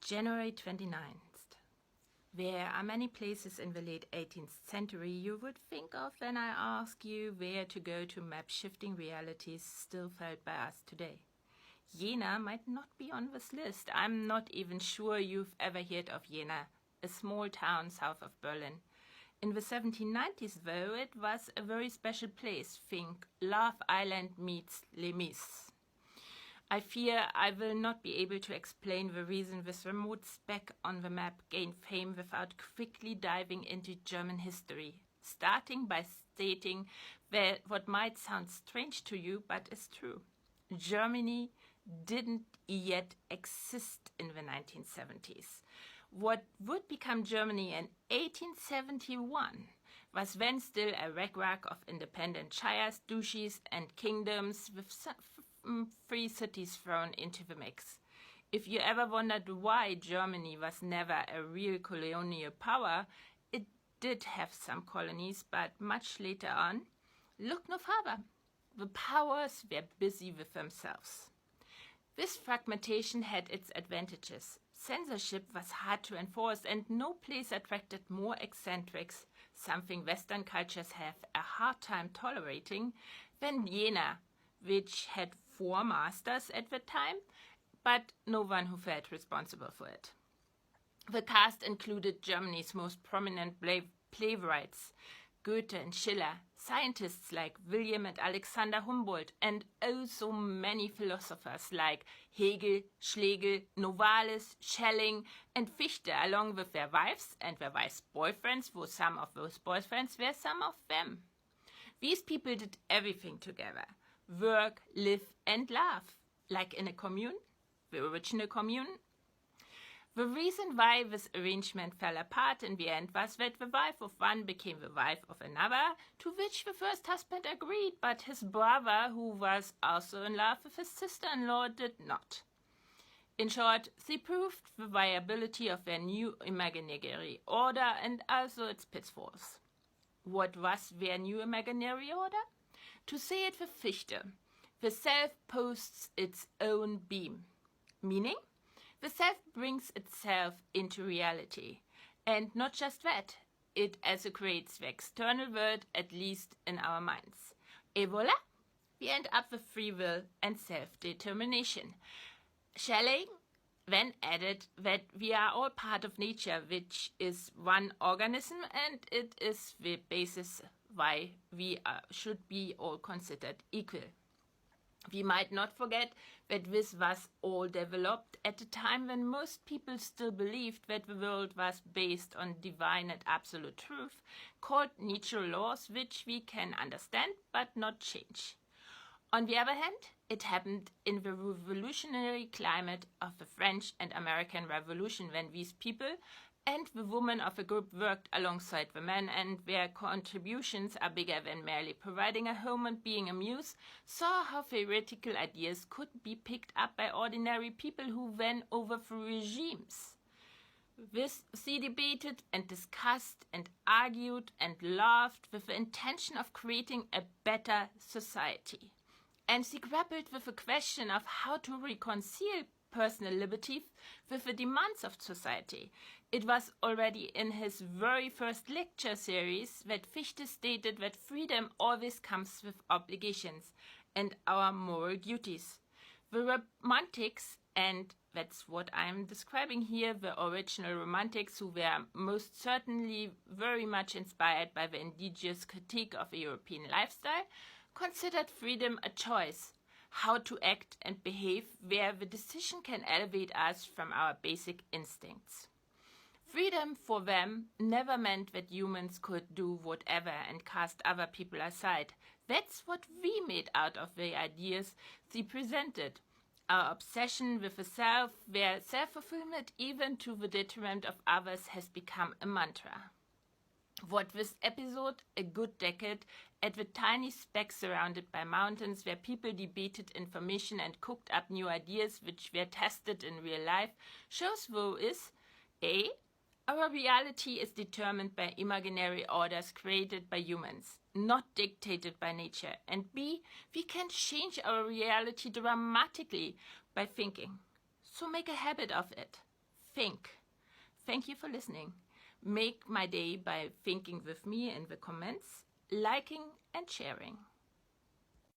January 29th. There are many places in the late 18th century you would think of when I ask you where to go to map shifting realities still felt by us today. Jena might not be on this list. I'm not even sure you've ever heard of Jena, a small town south of Berlin. In the 1790s, though, it was a very special place. Think Love Island meets Les Mis. I fear I will not be able to explain the reason this remote speck on the map gained fame without quickly diving into German history, starting by stating that what might sound strange to you but is true. Germany didn't yet exist in the 1970s. What would become Germany in 1871 was then still a rag of independent shires, duchies, and kingdoms with three cities thrown into the mix. If you ever wondered why Germany was never a real colonial power, it did have some colonies, but much later on, look no further. The powers were busy with themselves. This fragmentation had its advantages. Censorship was hard to enforce, and no place attracted more eccentrics, something Western cultures have a hard time tolerating, than Jena, which had 4 masters at the time, but no one who felt responsible for it. The cast included Germany's most prominent playwrights, Goethe and Schiller, scientists like William and Alexander Humboldt, and oh so many philosophers like Hegel, Schlegel, Novalis, Schelling, and Fichte, along with their wives and their wives' boyfriends, though some of those boyfriends were some of them. These people did everything together. Work, live, and laugh, like in a commune, the original commune. The reason why this arrangement fell apart in the end was that the wife of one became the wife of another, to which the first husband agreed, but his brother, who was also in love with his sister-in-law, did not. In short, they proved the viability of their new imaginary order and also its pitfalls. What was their new imaginary order? To say it with Fichte, the self posts its own beam, meaning the self brings itself into reality, and not just that, it also creates the external world, at least in our minds. Et voilà, we end up with free will and self-determination. Schelling then added that we are all part of nature, which is one organism, and it is the basis why we should be all considered equal. We might not forget that this was all developed at a time when most people still believed that the world was based on divine and absolute truth, called natural laws, which we can understand but not change. On the other hand, it happened in the revolutionary climate of the French and American Revolution, when these people and the women of a group worked alongside the men, and their contributions are bigger than merely providing a home and being amused, saw how theoretical ideas could be picked up by ordinary people who then overthrew regimes. They debated and discussed and argued and laughed with the intention of creating a better society. And they grappled with the question of how to reconcile personal liberty with the demands of society. It was already in his very first lecture series that Fichte stated that freedom always comes with obligations and our moral duties. The Romantics, and that's what I'm describing here, the original Romantics, who were most certainly very much inspired by the indigenous critique of a European lifestyle, considered freedom a choice, how to act and behave, where the decision can elevate us from our basic instincts. Freedom for them never meant that humans could do whatever and cast other people aside. That's what we made out of the ideas they presented. Our obsession with the self, where self-fulfillment even to the detriment of others, has become a mantra. What this episode, a good decade, at the tiny speck surrounded by mountains where people debated information and cooked up new ideas which were tested in real life, shows though is A. Our reality is determined by imaginary orders created by humans, not dictated by nature, and B. We can change our reality dramatically by thinking. So make a habit of it. think. Thank you for listening. Make my day by thinking with me in the comments, liking and sharing.